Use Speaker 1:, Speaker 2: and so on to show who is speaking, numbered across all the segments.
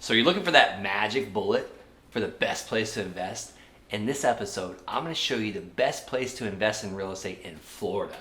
Speaker 1: So you're looking for that magic bullet for the best place to invest? In this episode, I'm going to show you the best place to invest in real estate in Florida.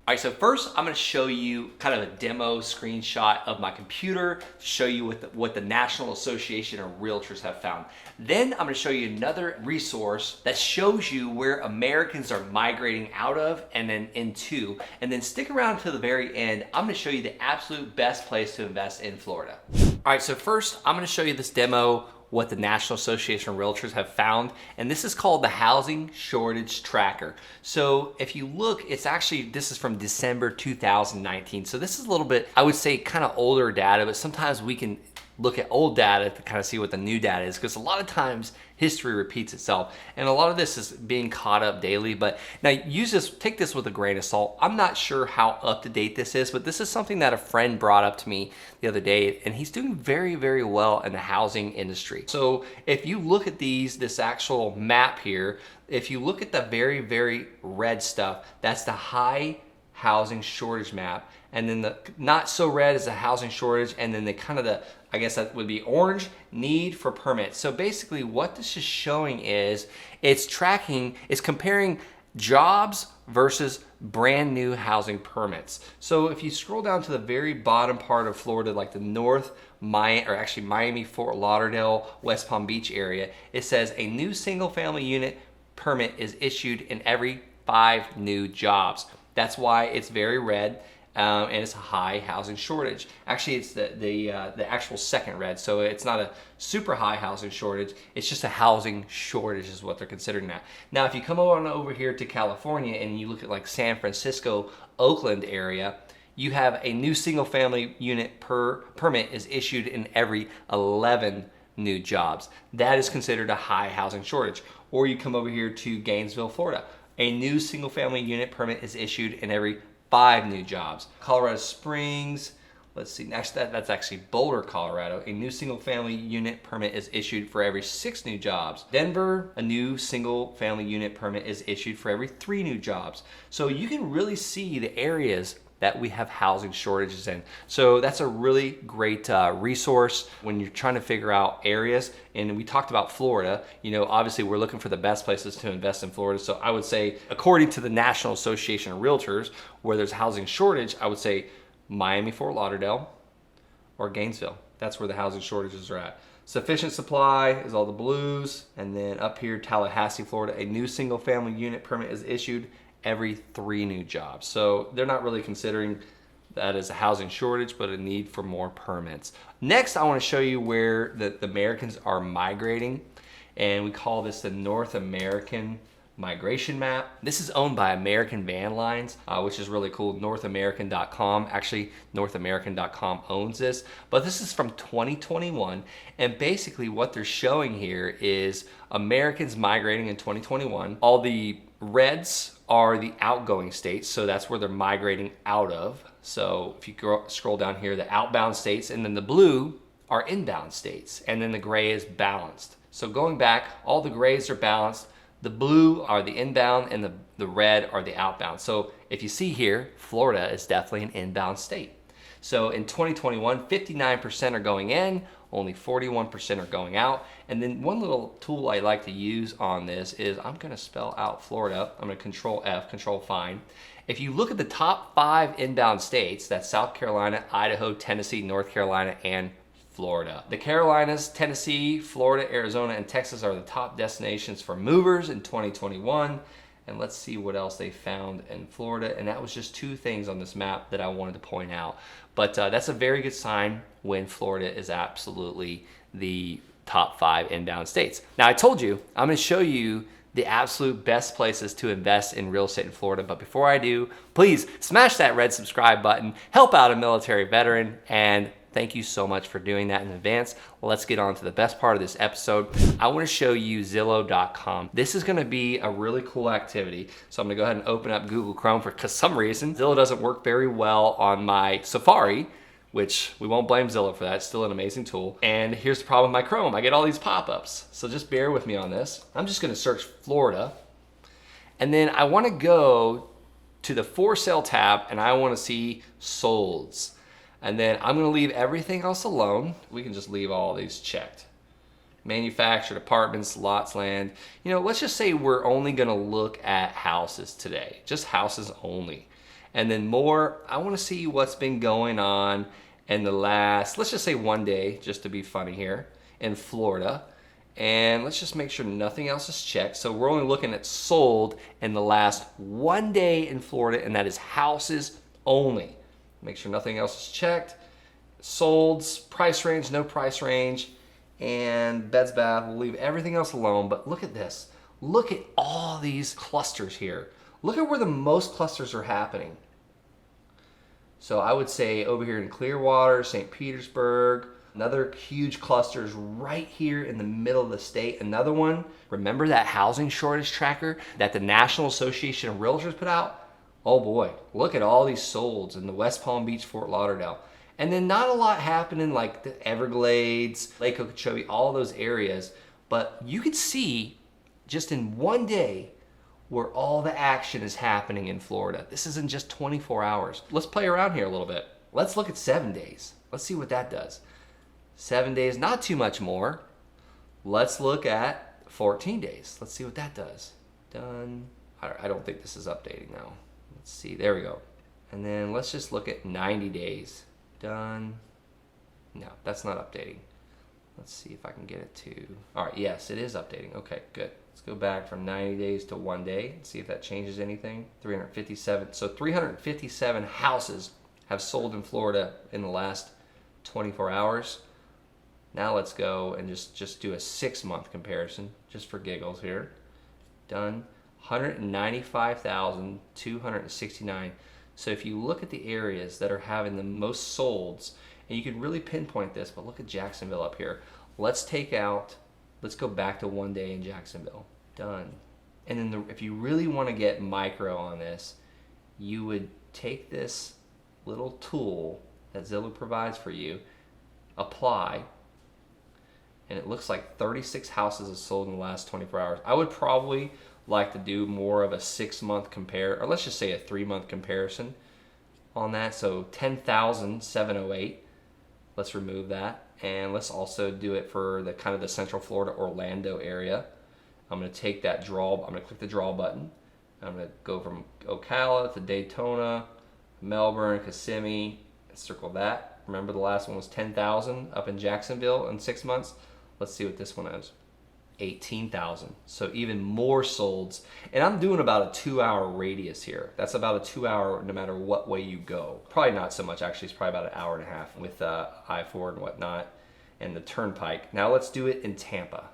Speaker 1: All right, so first I'm going to show you kind of a demo screenshot of my computer to show you what the National Association of Realtors have found. Then I'm going to show you another resource that shows you where Americans are migrating out of and then into. And then stick around to the very end. I'm going to show you the absolute best place to invest in Florida. All right, so first I'm going to show you this demo, what the National Association of Realtors have found, and this is called the Housing Shortage Tracker. So if you look, this is from December 2019. So this is a little bit, I would say, kind of older data, but sometimes we can look at old data to kind of see what the new data is, because a lot of times history repeats itself, and a lot of this is being caught up daily. But now take this with a grain of salt. I'm not sure how up to date this is, but this is something that a friend brought up to me the other day, and he's doing very, very well in the housing industry. So if you look at this actual map here, if you look at the very, very red stuff, that's the high housing shortage map, and then the not so red is the housing shortage, and then I guess that would be orange, need for permits. So basically what this is showing is it's comparing jobs versus brand new housing permits. So if you scroll down to the very bottom part of Florida, like the Miami, Fort Lauderdale, West Palm Beach area, it says a new single family unit permit is issued in every 5 new jobs. That's why it's very red. And it's a high housing shortage. Actually, it's the actual second red, so it's not a super high housing shortage. It's just a housing shortage is what they're considering that. Now, if you come on over here to California and you look at like San Francisco, Oakland area, you have a new single family unit permit is issued in every 11 new jobs. That is considered a high housing shortage. Or you come over here to Gainesville, Florida. A new single family unit permit is issued in every 5 new jobs. Colorado Springs, let's see, that's actually Boulder, Colorado. A new single family unit permit is issued for every 6 new jobs. Denver, a new single family unit permit is issued for every 3 new jobs. So you can really see the areas that we have housing shortages in. So that's a really great resource when you're trying to figure out areas. And we talked about Florida. Obviously we're looking for the best places to invest in Florida. So I would say, according to the National Association of Realtors, where there's housing shortage, I would say Miami, Fort Lauderdale, or Gainesville. That's where the housing shortages are at. Sufficient supply is all the blues. And then up here, Tallahassee, Florida, a new single family unit permit is issued every 3 new jobs. So they're not really considering that as a housing shortage, but a need for more permits. Next, I want to show you where the Americans are migrating, and we call this the North American migration map. This is owned by American Van Lines, which is really cool. NorthAmerican.com. Actually, NorthAmerican.com owns this, but this is from 2021. And basically what they're showing here is Americans migrating in 2021. All the reds are the outgoing states, so that's where they're migrating out of. So if you scroll down here, the outbound states, and then the blue are inbound states, and then the gray is balanced. So going back, all the grays are balanced. The blue are the inbound, and the red are the outbound. So if you see here, Florida is definitely an inbound state. So in 2021, 59% are going in, only 41% are going out. And then one little tool I like to use on this is I'm going to spell out Florida. I'm going to Control F, Control Find. If you look at the top 5 inbound states, that's South Carolina, Idaho, Tennessee, North Carolina, and Florida. The Carolinas, Tennessee, Florida, Arizona, and Texas are the top destinations for movers in 2021. And let's see what else they found in Florida. And that was just 2 things on this map that I wanted to point out. But that's a very good sign when Florida is absolutely the top 5 inbound states. Now, I told you I'm going to show you the absolute best places to invest in real estate in Florida. But before I do, please smash that red subscribe button, help out a military veteran, and thank you so much for doing that in advance. Let's get on to the best part of this episode. I want to show you Zillow.com. This is going to be a really cool activity. So I'm going to go ahead and open up Google Chrome because some reason Zillow doesn't work very well on my Safari, which we won't blame Zillow for that. It's still an amazing tool. And here's the problem with my Chrome. I get all these pop-ups. So just bear with me on this. I'm just going to search Florida. And then I wanna go to the for sale tab and I wanna see solds. And then I'm gonna leave everything else alone. We can just leave all these checked. Manufactured apartments, lots, land. You know, let's just say we're only gonna look at houses today, just houses only. And then more, I wanna see what's been going on in the last, let's just say 1 day, just to be funny here, in Florida. And let's just make sure nothing else is checked. So we're only looking at sold in the last 1 day in Florida, and that is houses only. Make sure nothing else is checked. Solds, price range, no price range, and beds, bath. We'll leave everything else alone, but look at this. Look at all these clusters here. Look at where the most clusters are happening. So I would say over here in Clearwater, St. Petersburg, another huge cluster is right here in the middle of the state. Another one, remember that housing shortage tracker that the National Association of Realtors put out? Oh boy, look at all these solds in the West Palm Beach, Fort Lauderdale. And then not a lot happening like the Everglades, Lake Okeechobee, all those areas. But you could see just in 1 day where all the action is happening in Florida. This isn't just 24 hours. Let's play around here a little bit. Let's look at 7 days. Let's see what that does. 7 days, not too much more. Let's look at 14 days. Let's see what that does. Done. I don't think this is updating now. Let's see, there we go. And then let's just look at 90 days. Done. No, that's not updating. Let's see if I can get it to, all right, yes, it is updating. Okay, good. Let's go back from 90 days to 1 day and see if that changes anything. 357, so 357 houses have sold in Florida in the last 24 hours. Now let's go and just do a 6-month comparison, just for giggles here. Done. 195,269. So if you look at the areas that are having the most solds, and you can really pinpoint this, but look at Jacksonville up here. Let's go back to 1 day in Jacksonville. Done. And then if you really want to get micro on this, you would take this little tool that Zillow provides for you, apply, and it looks like 36 houses have sold in the last 24 hours. I would probably like to do more of a 6-month compare, or let's just say a 3-month comparison on that. So 10,708. Let's remove that, and let's also do it for the kind of the Central Florida, Orlando area. I'm going to take that draw. I'm going to click the draw button. I'm going to go from Ocala to Daytona, Melbourne, Kissimmee, circle that. Remember the last one was 10,000 up in Jacksonville in 6 months. Let's see what this one is. 18,000. So even more solds. And I'm doing about a 2-hour radius here. That's about a 2-hour no matter what way you go. Probably not so much, actually. It's probably about an hour and a half with I-4 and whatnot and the turnpike. Now let's do it in Tampa.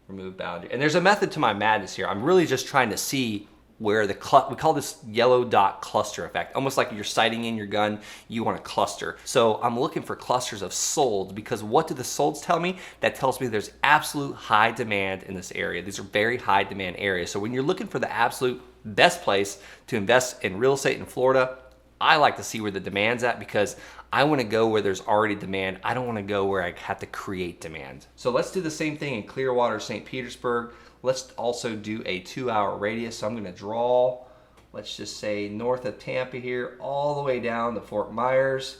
Speaker 1: Remove boundary. And there's a method to my madness here. I'm really just trying to see where we call this yellow dot cluster effect. Almost like you're sighting in your gun, you want a cluster. So I'm looking for clusters of solds, because what do the solds tell me? That tells me there's absolute high demand in this area. These are very high demand areas. So when you're looking for the absolute best place to invest in real estate in Florida, I like to see where the demand's at, because I want to go where there's already demand. I don't want to go where I have to create demand. So let's do the same thing in Clearwater, St. Petersburg. Let's also do a 2-hour radius. So I'm going to draw, let's just say north of Tampa here, all the way down to Fort Myers.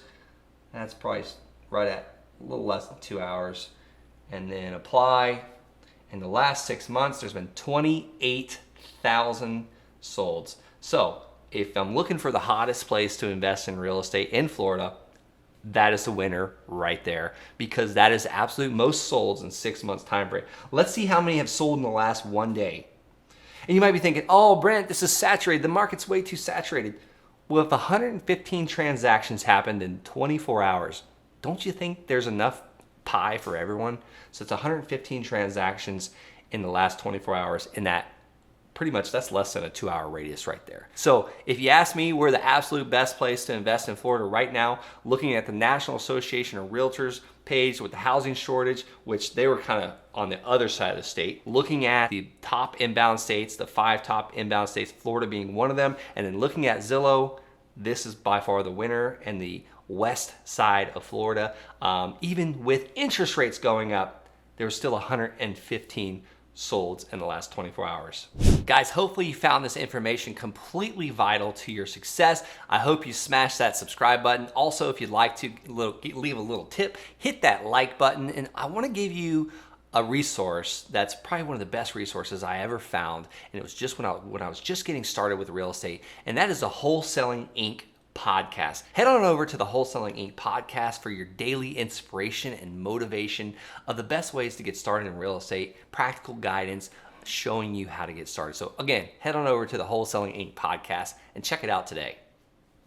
Speaker 1: That's probably right at a little less than 2 hours. And then apply. In the last 6 months, there's been 28,000 solds. So if I'm looking for the hottest place to invest in real estate in Florida, that is the winner right there, because that is absolute most solds in 6 months time frame. Let's see how many have sold in the last 1 day. And you might be thinking, oh, Brent, this is saturated. The market's way too saturated. Well, if 115 transactions happened in 24 hours, don't you think there's enough pie for everyone? So it's 115 transactions in the last 24 hours, in that pretty much that's less than a 2-hour radius right there. So if you ask me, we're the absolute best place to invest in Florida right now, looking at the National Association of Realtors page with the housing shortage, which they were kind of on the other side of the state, looking at the top inbound states, the 5 top inbound states, Florida being one of them, and then looking at Zillow, this is by far the winner in the west side of Florida. Even with interest rates going up, there was still 115 solds in the last 24 hours. Guys, hopefully you found this information completely vital to your success. I hope you smash that subscribe button. Also, if you'd like to leave a little tip, hit that like button. And I want to give you a resource that's probably one of the best resources I ever found. And it was just when I was just getting started with real estate. And that is the Wholesaling Inc. podcast. Head on over to the Wholesaling Inc. podcast for your daily inspiration and motivation of the best ways to get started in real estate, practical guidance, showing you how to get started. So again, head on over to the Wholesaling Inc. podcast and check it out today.